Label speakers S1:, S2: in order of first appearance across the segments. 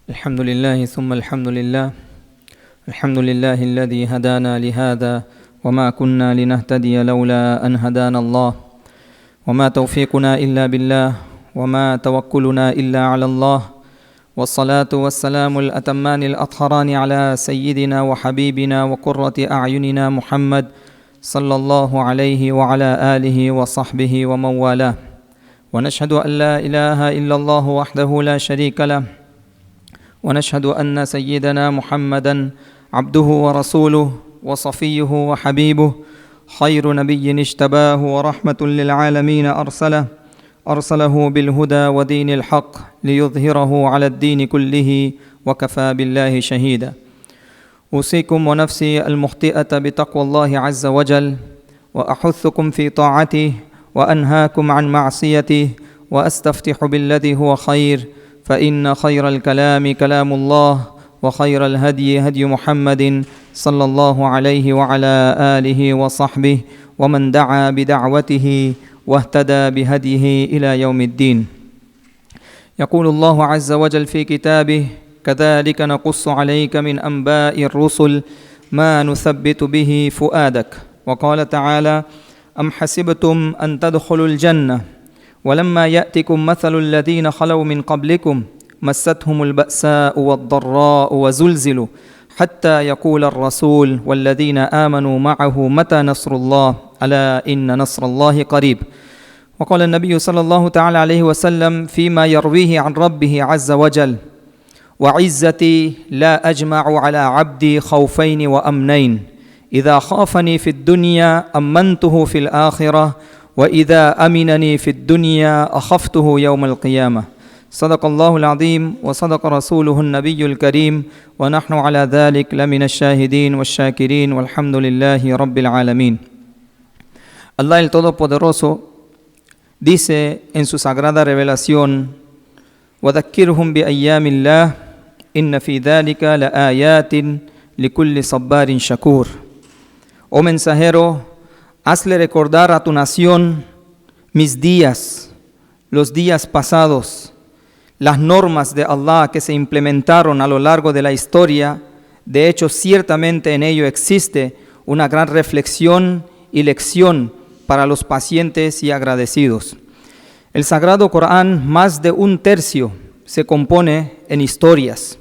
S1: الحمد لله ثم الحمد لله الحمد لله الذي هدانا لهذا وما كنا لنهتدي لولا أن هدانا الله وما توفيقنا إلا بالله وما توكلنا إلا على الله والصلاة والسلام الأتمان الأطهران على سيدنا وحبيبنا وقرة أعيننا محمد صلى الله عليه وعلى آله وصحبه ومن والاه ونشهد أن لا إله إلا الله وحده لا شريك له ونشهد أن سيدنا محمدًا عبده ورسوله وصفيه وحبيبه خير نبي اجتباه ورحمة للعالمين أرسله بالهدى ودين الحق ليظهره على الدين كله وكفى بالله شهيدا أوصيكم ونفسي المخطئة بتقوى الله عز وجل وأحثكم في طاعته وأنهاكم عن معصيته وأستفتح بالذي هو خير فإن خير الكلام كلام الله وخير الهدي هدي محمد صلى الله عليه وعلى آله وصحبه ومن دعا بدعوته واهتدى بهديه إلى يوم الدين. يقول الله عز وجل في كتابه: كذلك نقص عليك من أنباء الرسل ما نثبت به فؤادك. وقال تعالى: أم حسبتم أن تدخلوا الجنة ولما يأتكم مثل الذين خلوا من قبلكم مستهم البأساء والضراء وزلزلوا حتى يقول الرسول والذين آمنوا معه متى نصر الله ألا إن نصر الله قريب. وقال النبي صلى الله تعالى عليه وسلم فيما يرويه عن ربه عز وجل: وعزتي لا أجمع على عبدي خوفين وأمنين إذا خافني في الدنيا أمنته في الآخرة وإذا أمنني في الدنيا أخفته يوم القيامة. صدق الله العظيم وصدق رسوله النبي الكريم ونحن على ذلك لمن الشاهدين والشاكرين والحمد لله رب العالمين. Allah el Todopoderoso dice en su sagrada revelación: وَذَكِّرْهُمْ بِأَيَّامِ اللَّهِ إِنَّ فِي ذَلِكَ لَآيَاتٍ لِكُلِّ صَبَّارٍ شَكُورٍ. Oh mensajero, hazle recordar a tu nación mis días, los días pasados, las normas de Allah que se implementaron a lo largo de la historia. De hecho, ciertamente en ello existe una gran reflexión y lección para los pacientes y agradecidos. El Sagrado Corán, más de un tercio, se compone en historias,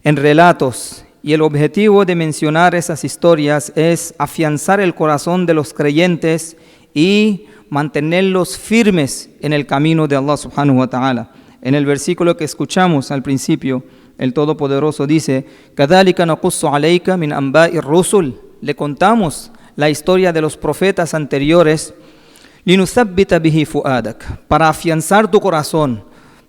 S1: en relatos, y el objetivo de mencionar esas historias es afianzar el corazón de los creyentes y mantenerlos firmes en el camino de Allah subhanahu wa ta'ala. En el versículo que escuchamos al principio, el Todopoderoso dice: كَذَلِكَ نَقُصُّ عَلَيْكَ مِنْ أَنْبَاءِ الرُّسُلِ. Le contamos la historia de los profetas anteriores, لِنُثَبِّتَ بِهِ فُؤَادَكَ, para afianzar tu corazón,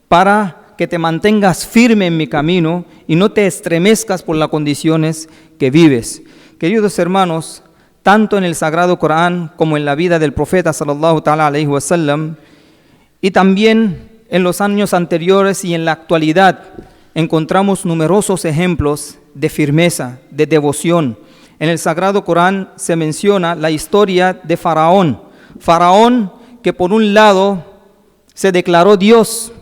S1: para que te mantengas firme en mi camino y no te estremezcas por las condiciones que vives. Queridos hermanos, tanto en el Sagrado Corán como en la vida del profeta sallallahu ta'ala alayhi wa sallam, y también en los años anteriores y en la actualidad, encontramos numerosos ejemplos de firmeza, de devoción. En el Sagrado Corán se menciona la historia de Faraón. Faraón que por un lado se declaró Dios,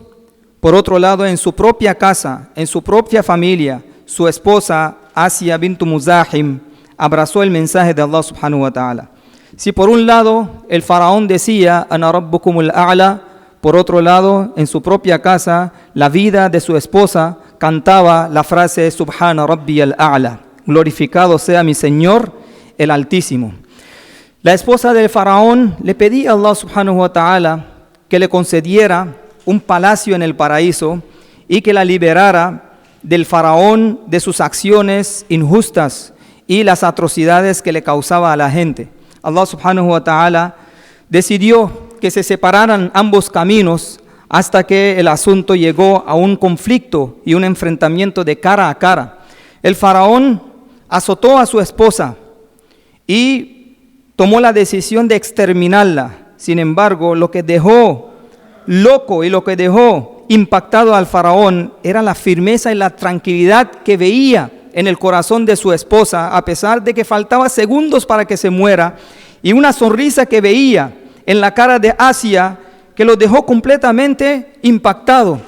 S1: por otro lado en su propia casa, en su propia familia, su esposa Asia bint Muzahim abrazó el mensaje de Allah subhanahu wa ta'ala. Si por un lado el faraón decía Ana rabbukumul a'la, por otro lado en su propia casa la vida de su esposa cantaba la frase Subhana rabbiyal a'la, glorificado sea mi Señor el Altísimo. La esposa del faraón le pedía a Allah subhanahu wa ta'ala que le concediera un palacio en el paraíso y que la liberara del faraón, de sus acciones injustas y las atrocidades que le causaba a la gente. Allah subhanahu wa ta'ala decidió que se separaran ambos caminos hasta que el asunto llegó a un conflicto y un enfrentamiento de cara a cara. El faraón azotó a su esposa y tomó la decisión de exterminarla. Sin embargo, lo que dejó loco y lo que dejó impactado al faraón era la firmeza y la tranquilidad que veía en el corazón de su esposa, a pesar de que faltaba segundos para que se muera, y una sonrisa que veía en la cara de Asia que lo dejó completamente impactado.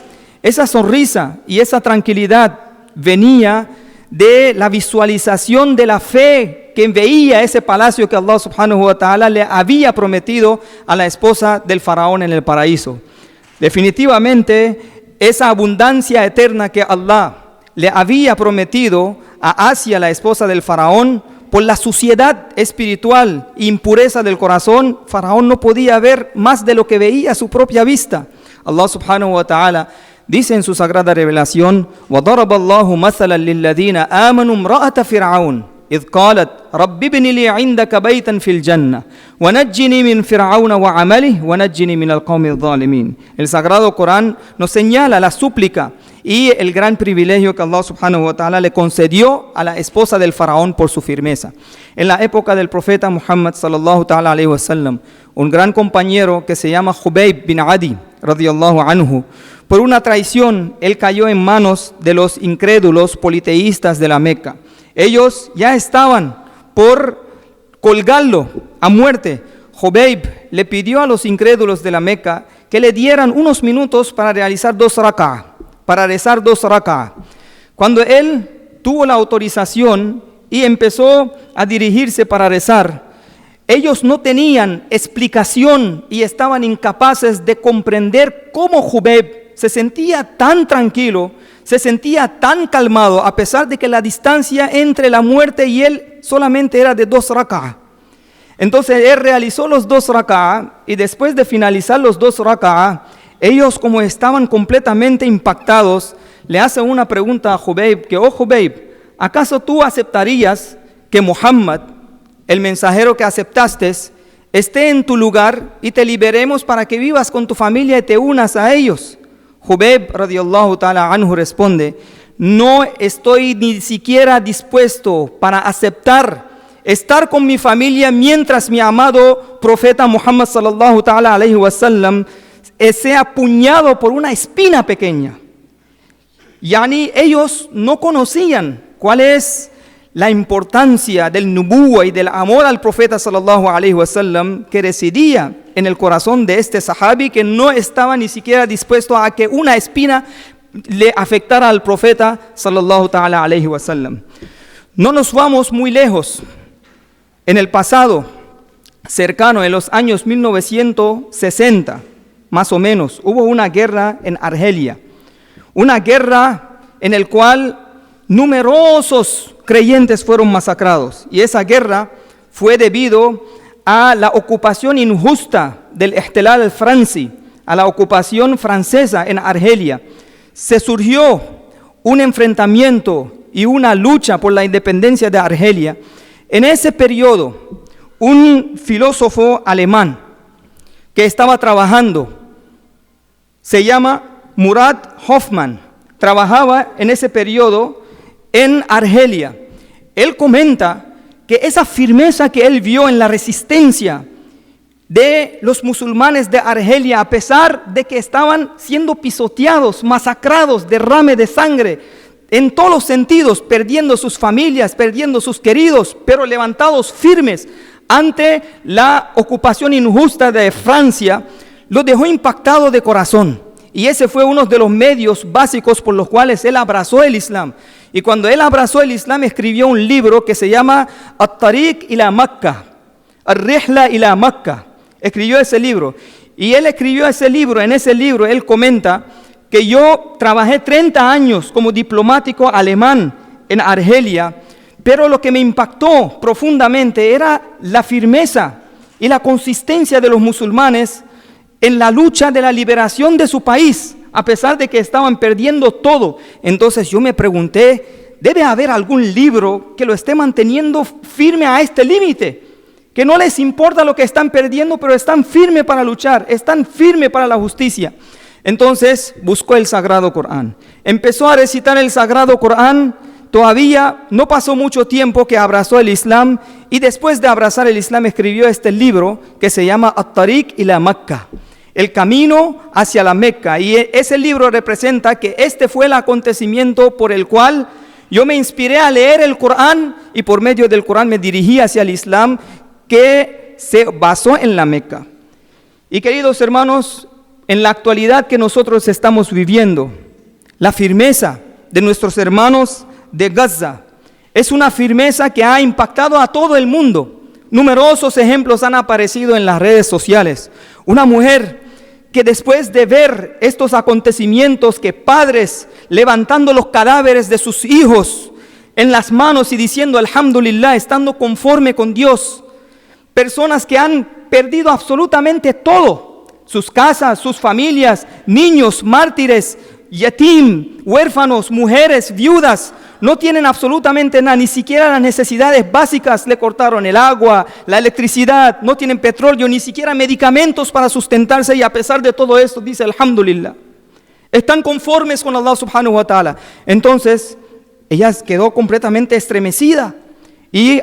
S1: Esa sonrisa y esa tranquilidad venía de la visualización de la fe que veía ese palacio que Allah subhanahu wa ta'ala le había prometido a la esposa del faraón en el paraíso. Definitivamente, esa abundancia eterna que Allah le había prometido a Asia, la esposa del faraón, por la suciedad espiritual e impureza del corazón, faraón no podía ver más de lo que veía a su propia vista. Allah subhanahu wa ta'ala dice en su sagrada revelación: وَضَرَبَ اللَّهُ مَثَلًا لِلَّذِينَ آمَنُوا امْرَأَةَ فِرْعَوْنَ إِذْ قَالَتْ رَبِّ ابْنِ لِي عِندَكَ بَيْتًا فِي الْجَنَّةِ وَنَجِّنِي مِنْ فِرْعَوْنَ وَعَمَلِهِ وَنَجِّنِي مِنَ الْقَوْمِ الظَّالِمِينَ. El Sagrado Corán nos señala la súplica y el gran privilegio que Allah subhanahu wa ta'ala le concedió a la esposa del faraón por su firmeza. En la época del profeta Muhammad sallallahu ta'ala alayhi wa sallam, un gran compañero que se llama Jubayb bin Adi radiyallahu anhu, por una traición, él cayó en manos de los incrédulos politeístas de la Meca. Ellos ya estaban por colgarlo a muerte. Jubayb le pidió a los incrédulos de la Meca que le dieran unos minutos para realizar 2 raka'ah, para rezar 2 raka'ah. Cuando él tuvo la autorización y empezó a dirigirse para rezar, ellos no tenían explicación y estaban incapaces de comprender cómo Jubayb se sentía tan tranquilo, se sentía tan calmado, a pesar de que la distancia entre la muerte y él solamente era de 2 raka'ah. Entonces él realizó los 2 raka'ah y después de finalizar los 2 raka'ah, ellos, como estaban completamente impactados, le hacen una pregunta a Jubayb, que: oh Jubayb, ¿acaso tú aceptarías que Muhammad, el mensajero que aceptaste, esté en tu lugar y te liberemos para que vivas con tu familia y te unas a ellos? Jubayb radiyallahu ta'ala anhu responde: no estoy ni siquiera dispuesto para aceptar estar con mi familia mientras mi amado profeta Muhammad sallallahu ta'ala alayhi wa sallam sea apuñado por una espina pequeña. Yani ellos no conocían cuál es la importancia del nubuwa y del amor al profeta sallallahu alayhi wa sallam que residía en el corazón de este sahabi, que no estaba ni siquiera dispuesto a que una espina le afectara al profeta sallallahu ta'ala alayhi wa sallam. No nos vamos muy lejos. En el pasado cercano, en los años 1960, más o menos, hubo una guerra en Argelia. Una guerra en la cual numerosos creyentes fueron masacrados. Y esa guerra fue debido a la ocupación injusta del Ihtilal al-Franci, a la ocupación francesa en Argelia. Se surgió un enfrentamiento y una lucha por la independencia de Argelia. En ese periodo, un filósofo alemán que estaba trabajando, se llama Murat Hoffmann, trabajaba en ese periodo en Argelia. Él comenta que esa firmeza que él vio en la resistencia de los musulmanes de Argelia, a pesar de que estaban siendo pisoteados, masacrados, derrame de sangre, en todos los sentidos, perdiendo sus familias, perdiendo sus queridos, pero levantados firmes ante la ocupación injusta de Francia, lo dejó impactado de corazón. Y ese fue uno de los medios básicos por los cuales él abrazó el Islam. Y cuando él abrazó el Islam, escribió un libro que se llama At-Tariq ila Makkah, Ar-Rihla ila Makkah. Escribió ese libro. Y él escribió ese libro, en ese libro él comenta que yo trabajé 30 años como diplomático alemán en Argelia, pero lo que me impactó profundamente era la firmeza y la consistencia de los musulmanes en la lucha de la liberación de su país, a pesar de que estaban perdiendo todo. Entonces yo me pregunté, debe haber algún libro que lo esté manteniendo firme a este límite, que no les importa lo que están perdiendo, pero están firmes para luchar, están firmes para la justicia. Entonces buscó el Sagrado Corán, empezó a recitar el Sagrado Corán. Todavía no pasó mucho tiempo que abrazó el Islam, y después de abrazar el Islam escribió este libro que se llama At-Tariq ila Makkah, el camino hacia la Meca. Y ese libro representa que este fue el acontecimiento por el cual yo me inspiré a leer el Corán, y por medio del Corán me dirigí hacia el Islam, que se basó en la Meca. Y queridos hermanos, en la actualidad que nosotros estamos viviendo, La firmeza de nuestros hermanos de Gaza es una firmeza que ha impactado a todo el mundo. Numerosos ejemplos han aparecido en las redes sociales. Una mujer que después de ver estos acontecimientos, que padres levantando los cadáveres de sus hijos en las manos y diciendo alhamdulillah, estando conforme con Dios, personas que han perdido absolutamente todo, sus casas, sus familias, niños, mártires, yatim, huérfanos, mujeres, viudas, no tienen absolutamente nada, ni siquiera las necesidades básicas, le cortaron el agua, la electricidad, no tienen petróleo, ni siquiera medicamentos para sustentarse, y a pesar de todo esto dice alhamdulillah. Están conformes con Allah subhanahu wa ta'ala. Entonces, ella quedó completamente estremecida y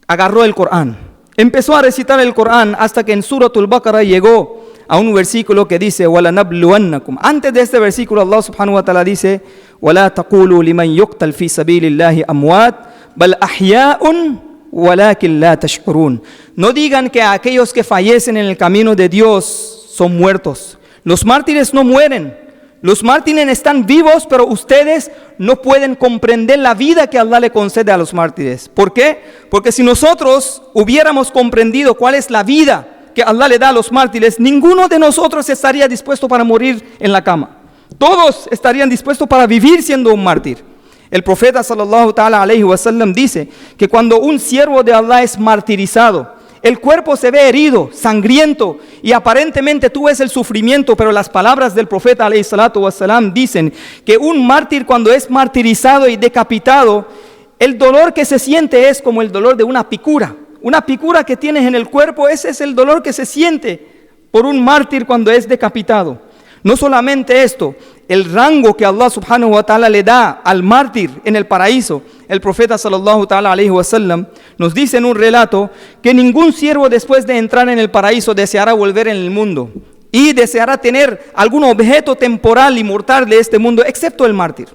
S1: agarró el Corán. Empezó a recitar el Corán hasta que en Suratul Baqarah llegó a un versículo que dice وَلَنَبْلُوَنَّكُمْ. Antes de este versículo Allah subhanahu wa ta'ala dice وَلَا تَقُولُوا لِمَنْ يُقْتَلْ فِي سَبِيلِ اللَّهِ أَمْوَاتٌ بَلْ أَحْيَاءٌ وَلَكِنْ لَا تَشْعُرُونَ. No digan que aquellos que fallecen en el camino de Dios son muertos. Los mártires no mueren. Los mártires están vivos, pero ustedes no pueden comprender la vida que Allah le concede a los mártires. ¿Por qué? Porque si nosotros hubiéramos comprendido cuál es la vida que Allah le da a los mártires, ninguno de nosotros estaría dispuesto para morir en la cama. Todos estarían dispuestos para vivir siendo un mártir. El profeta sallallahu ta'ala alayhi wa sallam dice que cuando un siervo de Allah es martirizado, el cuerpo se ve herido, sangriento, y aparentemente tú ves el sufrimiento, pero las palabras del profeta alayhi salatu wa salam dicen que un mártir, cuando es martirizado y decapitado, el dolor que se siente es como el dolor de una picura. Una picura que tienes en el cuerpo, ese es el dolor que se siente por un mártir cuando es decapitado. No solamente esto, el rango que Allah subhanahu wa ta'ala le da al mártir en el paraíso. El profeta sallallahu ta'ala alayhi wa sallam nos dice en un relato que ningún siervo después de entrar en el paraíso deseará volver en el mundo y deseará tener algún objeto temporal y mortal de este mundo, excepto el mártir.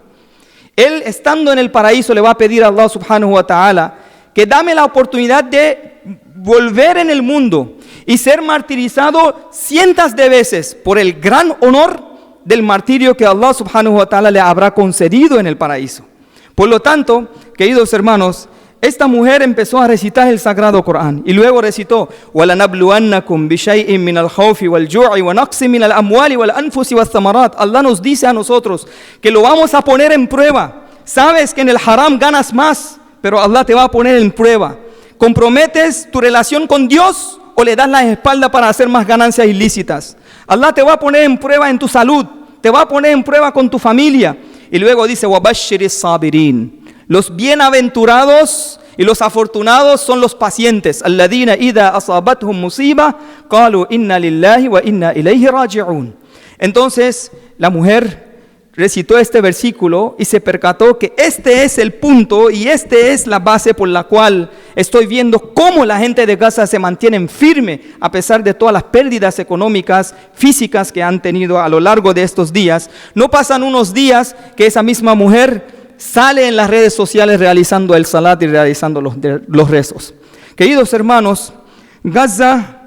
S1: Él, estando en el paraíso, le va a pedir a Allah subhanahu wa ta'ala que dame la oportunidad de volver en el mundo y ser martirizado cientos de veces por el gran honor del martirio que Allah subhanahu wa ta'ala le habrá concedido en el paraíso. Por lo tanto, queridos hermanos, esta mujer empezó a recitar el Sagrado Corán y luego recitó وَلَنَبْلُوَنَّكُمْ بِشَيْءٍ مِّنَ الْخَوْفِ وَالْجُوعِ وَنَقْصٍ مِّنَ الْأَمْوَالِ وَالْأَنفُسِ وَالثَّمَرَاتِ. Allah nos dice a nosotros que lo vamos a poner en prueba. Sabes que en el haram ganas más, pero Allah te va a poner en prueba. ¿Comprometes tu relación con Dios o le das la espalda para hacer más ganancias ilícitas? Allah te va a poner en prueba en tu salud, te va a poner en prueba con tu familia. Y luego dice وَبَشِّرِ الصَّابِرِينَ. Los bienaventurados y los afortunados son los pacientes. الَّذِينَ إِذَا أَصَابَتْهُمْ مُصِيبَةٌ قَالُوا إِنَّا لِلَّهِ وَإِنَّا إِلَيْهِ رَاجِعُونَ. Entonces la mujer recitó este versículo y se percató que este es el punto y este es la base por la cual estoy viendo cómo la gente de Gaza se mantiene firme a pesar de todas las pérdidas económicas, físicas que han tenido a lo largo de estos días. No pasan unos días que esa misma mujer sale en las redes sociales realizando el salat y realizando los rezos. Queridos hermanos, Gaza,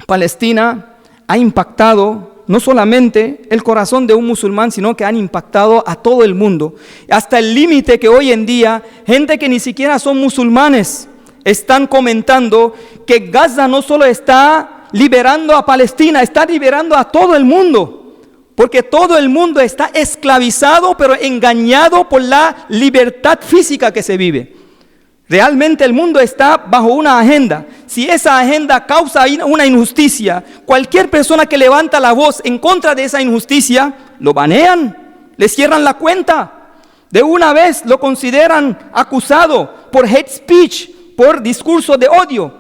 S1: Palestina, ha impactado no solamente el corazón de un musulmán, sino que han impactado a todo el mundo. Hasta el límite que hoy en día, gente que ni siquiera son musulmanes, están comentando que Gaza no solo está liberando a Palestina, está liberando a todo el mundo. Porque todo el mundo está esclavizado, pero engañado por la libertad física que se vive. Realmente el mundo está bajo una agenda. Si esa agenda causa una injusticia, cualquier persona que levanta la voz en contra de esa injusticia, lo banean, le cierran la cuenta. De una vez lo consideran acusado por hate speech, por discurso de odio.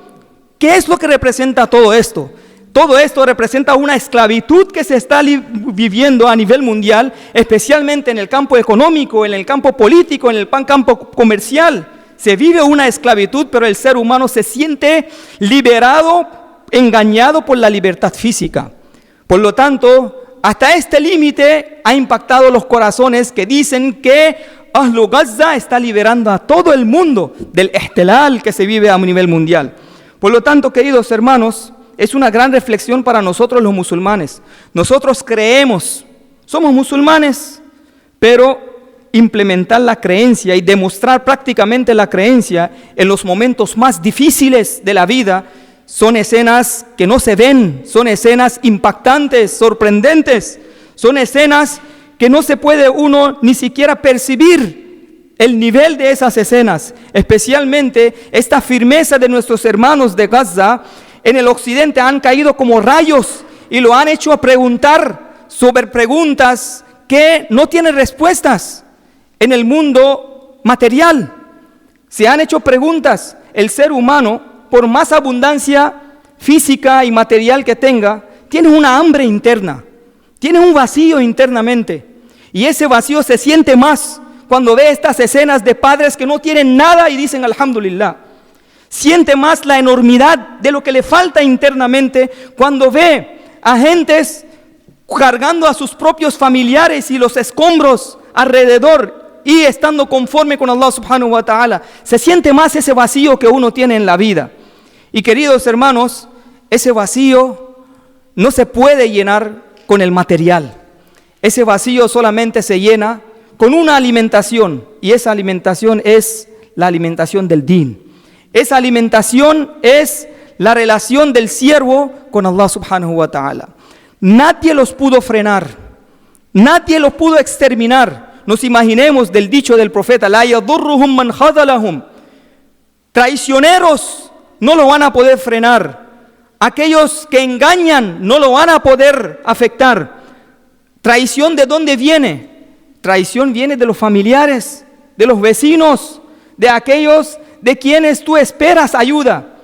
S1: ¿Qué es lo que representa todo esto? Todo esto representa una esclavitud que se está viviendo a nivel mundial, especialmente en el campo económico, en el campo político, en el campo comercial. Se vive una esclavitud, pero el ser humano se siente liberado, engañado por la libertad física. Por lo tanto, hasta este límite ha impactado los corazones que dicen que Ahlu Gaza está liberando a todo el mundo del ihtilal que se vive a nivel mundial. Por lo tanto, queridos hermanos, es una gran reflexión para nosotros los musulmanes. Nosotros creemos, somos musulmanes, pero implementar la creencia y demostrar prácticamente la creencia en los momentos más difíciles de la vida son escenas que no se ven, son escenas impactantes, sorprendentes, son escenas que no se puede uno ni siquiera percibir el nivel de esas escenas, especialmente esta firmeza de nuestros hermanos de Gaza. En el occidente han caído como rayos y lo han hecho a preguntar sobre preguntas que no tienen respuestas. En el mundo material se han hecho preguntas. El ser humano, por más abundancia física y material que tenga, tiene una hambre interna, tiene un vacío internamente. Y ese vacío se siente más cuando ve estas escenas de padres que no tienen nada y dicen alhamdulillah. Siente más la enormidad de lo que le falta internamente cuando ve a gentes cargando a sus propios familiares y los escombros alrededor y estando conforme con Allah subhanahu wa ta'ala. Se siente más ese vacío que uno tiene en la vida. Y queridos hermanos, ese vacío no se puede llenar con el material. Ese vacío solamente se llena con una alimentación, y esa alimentación es la alimentación del din. Esa alimentación es la relación del siervo con Allah subhanahu wa ta'ala. Nadie los pudo frenar, nadie los pudo exterminar. Nos imaginemos del dicho del profeta, la yadurruhum man khadalahum. Traicioneros no lo van a poder frenar. Aquellos que engañan no lo van a poder afectar. Traición, ¿de dónde viene? Traición viene de los familiares, de los vecinos, de aquellos de quienes tú esperas ayuda.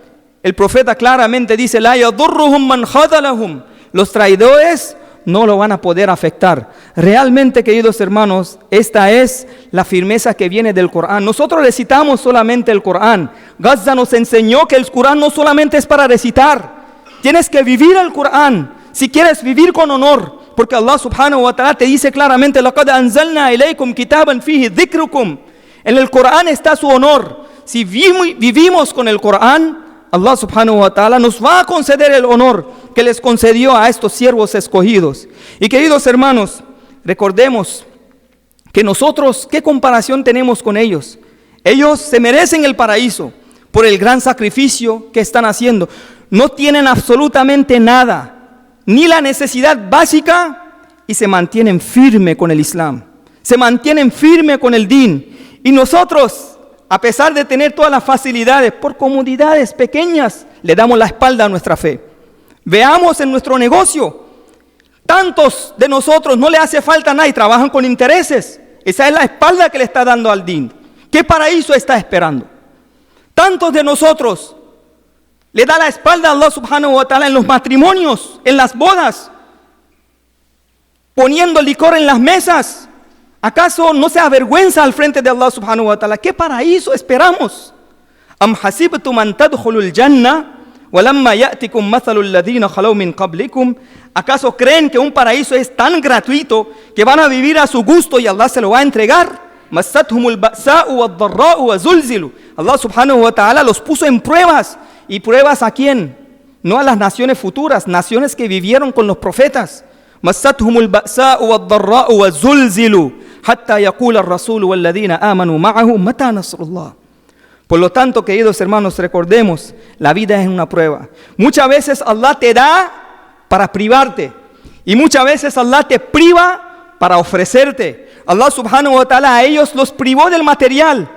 S1: El profeta claramente dice, la yadurruhum man khadalahum. Los traidores no lo van a poder afectar. Realmente, queridos hermanos, esta es la firmeza que viene del Corán. Nosotros recitamos solamente el Corán. Gaza nos enseñó que el Corán no solamente es para recitar. Tienes que vivir el Corán si quieres vivir con honor, porque Allah subhanahu wa ta'ala te dice claramente, لَقَدْ أَنزَلْنَا إِلَيْكُمْ كِتَابًا فِيهِ ذِكْرُكُمْ. En el Corán está su honor. Si vivimos con el Corán, Allah subhanahu wa ta'ala nos va a conceder el honor que les concedió a estos siervos escogidos. Y queridos hermanos, recordemos que nosotros, ¿qué comparación tenemos con ellos? Ellos se merecen el paraíso por el gran sacrificio que están haciendo. No tienen absolutamente nada, ni la necesidad básica, y se mantienen firme con el Islam. Se mantienen firme con el din. Y nosotros, a pesar de tener todas las facilidades, por comodidades pequeñas, le damos la espalda a nuestra fe. Veamos en nuestro negocio, tantos de nosotros no le hace falta nada y trabajan con intereses. Esa es la espalda que le está dando al din. ¿Qué paraíso está esperando? Tantos de nosotros le da la espalda a Allah subhanahu wa ta'ala en los matrimonios, en las bodas, poniendo licor en las mesas. ¿Acaso no se avergüenza al frente de Allah subhanahu wa ta'ala? ¿Qué paraíso esperamos? Am hasibtum an tadkhulul jannah walamma ya'tikum mathalul ladina khalaw min qablikum. ¿Acaso creen que un paraíso es tan gratuito que van a vivir a su gusto y Allah se lo va a entregar? Massathumul ba'sa'u wad-dharra'u wa zulzilu. Allah subhanahu wa ta'ala los puso en pruebas. ¿Y pruebas a quién? No a las naciones futuras, naciones que vivieron con los profetas. Massathumul ba'sa'u wad-dharra'u wa zulzilu hatta yaqula ar-rasul wal ladina amanu ma'ahu mata nasrullah. Por lo tanto, queridos hermanos, recordemos, la vida es una prueba. Muchas veces Allah te da para privarte, y muchas veces Allah te priva para ofrecerte. Allah subhanahu wa ta'ala a ellos los privó del material,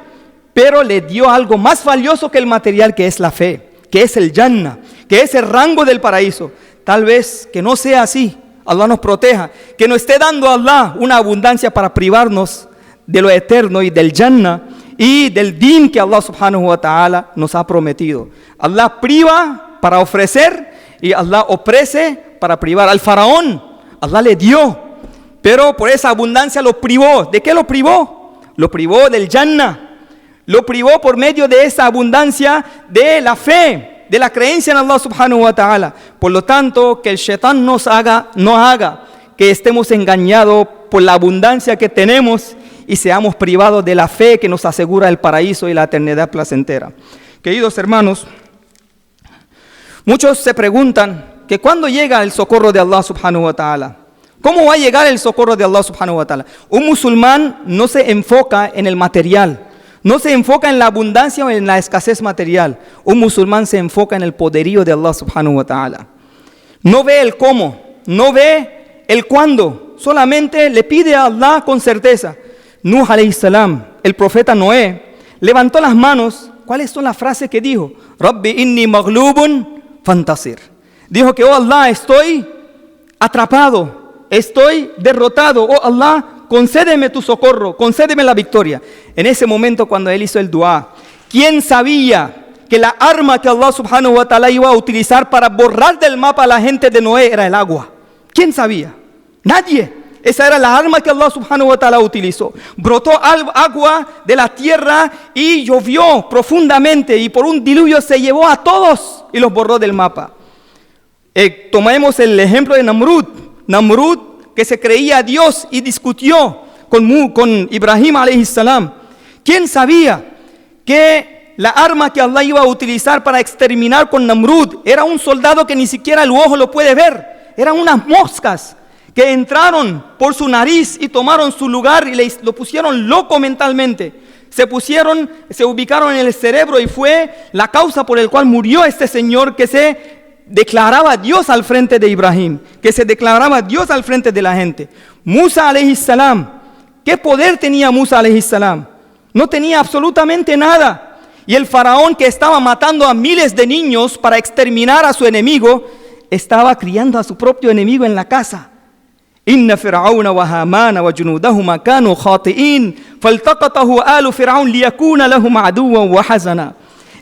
S1: pero le dio algo más valioso que el material, que es la fe, que es el Jannah, que es el rango del paraíso. Tal vez que no sea así, Allah nos proteja, que nos esté dando Allah una abundancia para privarnos de lo eterno y del Jannah y del din que Allah subhanahu wa ta'ala nos ha prometido. Allah priva para ofrecer y Allah ofrece para privar. Al faraón Allah le dio, pero por esa abundancia lo privó. ¿De qué lo privó? Lo privó del Jannah. Lo privó por medio de esa abundancia de la fe, de la creencia en Allah subhanahu wa ta'ala. Por lo tanto, que el Shaitán no haga que estemos engañados por la abundancia que tenemos y seamos privados de la fe que nos asegura el paraíso y la eternidad placentera. Queridos hermanos, muchos se preguntan que ¿cuándo llega el socorro de Allah subhanahu wa ta'ala? ¿Cómo va a llegar el socorro de Allah subhanahu wa ta'ala? Un musulmán no se enfoca en el material, no se enfoca en la abundancia o en la escasez material. Un musulmán se enfoca en el poderío de Allah subhanahu wa ta'ala. No ve el cómo, no ve el cuándo, solamente le pide a Allah con certeza. Nuh alayhi salam, el profeta Noé, levantó las manos. ¿Cuáles son las frases que dijo? Rabbi inni maghlubun fantasir. Dijo que, oh Allah, estoy atrapado, estoy derrotado. Oh Allah, concédeme tu socorro, concédeme la victoria. En ese momento cuando él hizo el dua, ¿quién sabía que la arma que Allah subhanahu wa ta'ala iba a utilizar para borrar del mapa a la gente de Noé era el agua? ¿Quién sabía? Nadie. Esa era la arma que Allah subhanahu wa ta'ala utilizó. Brotó agua de la tierra y llovió profundamente y por un diluvio se llevó a todos y los borró del mapa. Tomemos el ejemplo de Namrud. Namrud, que se creía Dios y discutió con Ibrahim alayhi salam. ¿Quién sabía que la arma que Allah iba a utilizar para exterminar con Namrud era un soldado que ni siquiera el ojo lo puede ver? Eran unas moscas que entraron por su nariz y tomaron su lugar y lo pusieron loco mentalmente. Se ubicaron en el cerebro y fue la causa por la cual murió este señor que se declaraba Dios al frente de Ibrahim, que se declaraba Dios al frente de la gente. Musa alayhi salam, ¿qué poder tenía Musa alayhi salam? No tenía absolutamente nada. Y el faraón, que estaba matando a miles de niños para exterminar a su enemigo, estaba criando a su propio enemigo en la casa. Inna fir'auna wa hamana wa junudahuma kanu khati'in faltaqatahu alu fir'aun liyakuna lahum aduwan wa hazana.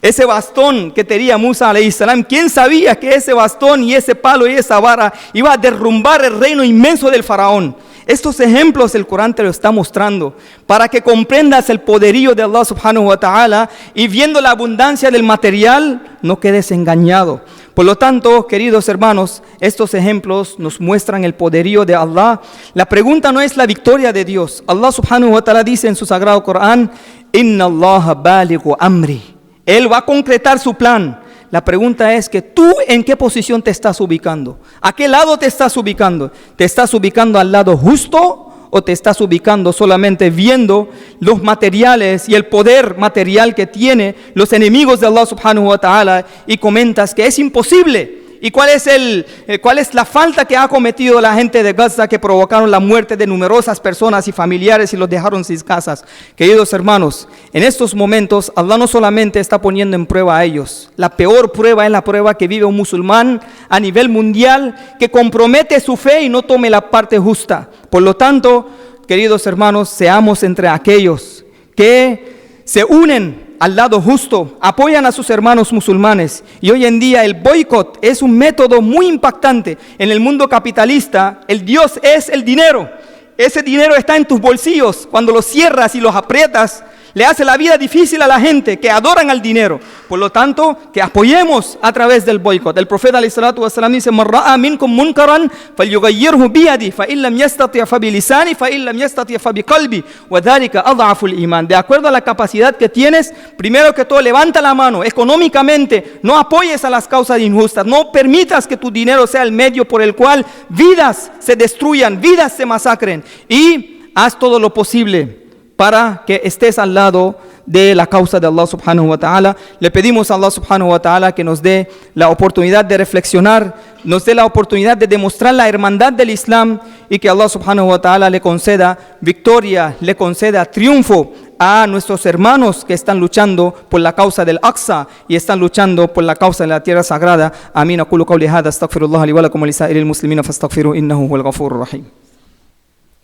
S1: Ese bastón que tenía Musa alayhi salam, ¿quién sabía que ese bastón y ese palo y esa vara iba a derrumbar el reino inmenso del faraón? Estos ejemplos el Corán te lo está mostrando para que comprendas el poderío de Allah subhanahu wa ta'ala y viendo la abundancia del material no quedes engañado. Por lo tanto, queridos hermanos, estos ejemplos nos muestran el poderío de Allah. La pregunta no es la victoria de Dios. Allah subhanahu wa ta'ala dice en su sagrado Corán: Inna Allah balighu amri. Él va a concretar su plan. La pregunta es que tú en qué posición te estás ubicando. ¿A qué lado te estás ubicando? ¿Te estás ubicando al lado justo o te estás ubicando solamente viendo los materiales y el poder material que tiene los enemigos de Allah subhanahu wa ta'ala y comentas que es imposible? ¿Y cuál es la falta que ha cometido la gente de Gaza que provocaron la muerte de numerosas personas y familiares y los dejaron sin casas? Queridos hermanos, en estos momentos Allah no solamente está poniendo en prueba a ellos. La peor prueba es la prueba que vive un musulmán a nivel mundial que compromete su fe y no tome la parte justa. Por lo tanto, queridos hermanos, seamos entre aquellos que se unen al lado justo, apoyan a sus hermanos musulmanes. Y hoy en día el boicot es un método muy impactante. En el mundo capitalista, el Dios es el dinero. Ese dinero está en tus bolsillos. Cuando los cierras y los aprietas, le hace la vida difícil a la gente que adoran al dinero. Por lo tanto, que apoyemos a través del boicot. El profeta alayhi salatu wasalam dice: Man ra'a minkum munkaran falyughayyirhu biyadi fa in lam yastati' fa bilisani fa in lam yastati' fa biqalbi wa dhalika adhafu al-iman. De acuerdo a la capacidad que tienes, primero que todo levanta la mano económicamente, no apoyes a las causas injustas, no permitas que tu dinero sea el medio por el cual vidas se destruyan, vidas se masacren, y haz todo lo posible para que estés al lado de la causa de Allah subhanahu wa ta'ala. Le pedimos a Allah subhanahu wa ta'ala que nos dé la oportunidad de reflexionar, nos dé la oportunidad de demostrar la hermandad del Islam y que Allah subhanahu wa ta'ala le conceda victoria, le conceda triunfo a nuestros hermanos que están luchando por la causa del Aqsa y están luchando por la causa de la tierra sagrada. Amén. Aqulu qawli hadha astaghfirullah li wa lakum wa lisa'iril muslimina fastaghfiruhu innahu huwal ghafurur rahim.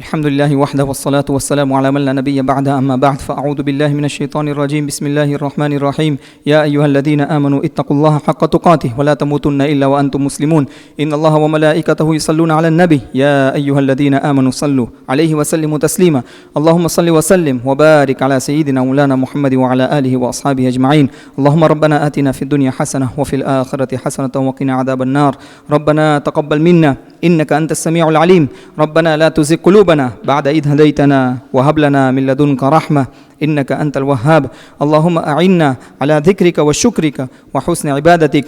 S1: الحمد لله وحده والصلاة والسلام على من لا نبي بعد أما بعد فأعوذ بالله من الشيطان الرجيم بسم الله الرحمن الرحيم يا أيها الذين آمنوا اتقوا الله حق تقاته ولا تموتن إلا وأنتم مسلمون إن الله وملائكته يصلون على النبي يا أيها الذين آمنوا صلوا عليه وسلموا تسليما اللهم صل وسلم وبارك على سيدنا مولانا محمد وعلى آله وأصحابه أجمعين اللهم ربنا آتنا في الدنيا حسنة وفي الآخرة حسنة وقنا عذاب النار ربنا تقبل منا إنك أنت السميع العليم ربنا لا تزغ قلوبنا بعد إذ هديتنا وهب لنا من لدنك رحمة إنك أنت الوهاب اللهم أعنا على ذكرك وشكرك وحسن عبادتك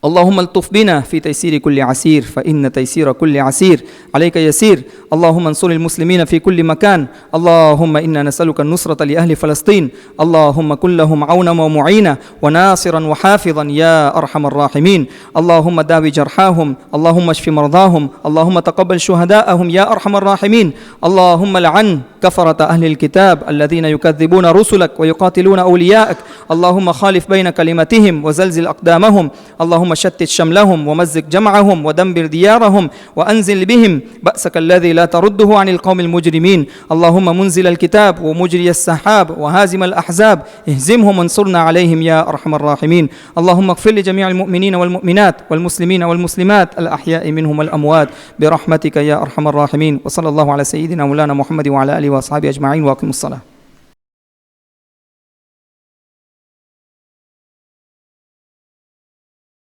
S1: اللهم الطف بنا في تيسير كل عسير فإن تيسير كل عسير عليك يسير. اللهم انصر المسلمين في كل مكان. اللهم إنا نسألك النصرة لأهل فلسطين. اللهم كن لهم عونا ومعينا وناصرا وحافظا يا أرحم الراحمين. اللهم داوي جرحاهم. اللهم اشف مرضاهم. اللهم تقبل شهداءهم يا أرحم الراحمين. اللهم لعن كفرة أهل الكتاب الذين يكذبون رسلك ويقاتلون أولياءك. اللهم خالف بين كلمتهم وزلزل أقدامهم. اللهم شتت شملهم ومزق جمعهم ودمر ديارهم وأنزل بهم بأسك الذي لا ترده عن القوم المجرمين. اللهم منزل الكتاب ومجري السحاب وهازم الأحزاب اهزمهم وانصرنا عليهم يا أرحم الراحمين. اللهم اغفر لجميع المؤمنين والمؤمنات والمسلمين والمسلمات الأحياء منهم والأموات برحمتك يا أرحم الراحمين. وصلى الله على سيدنا مولانا محمد وعلى آله وأصحابه أجمعين. وأقم الصلاة.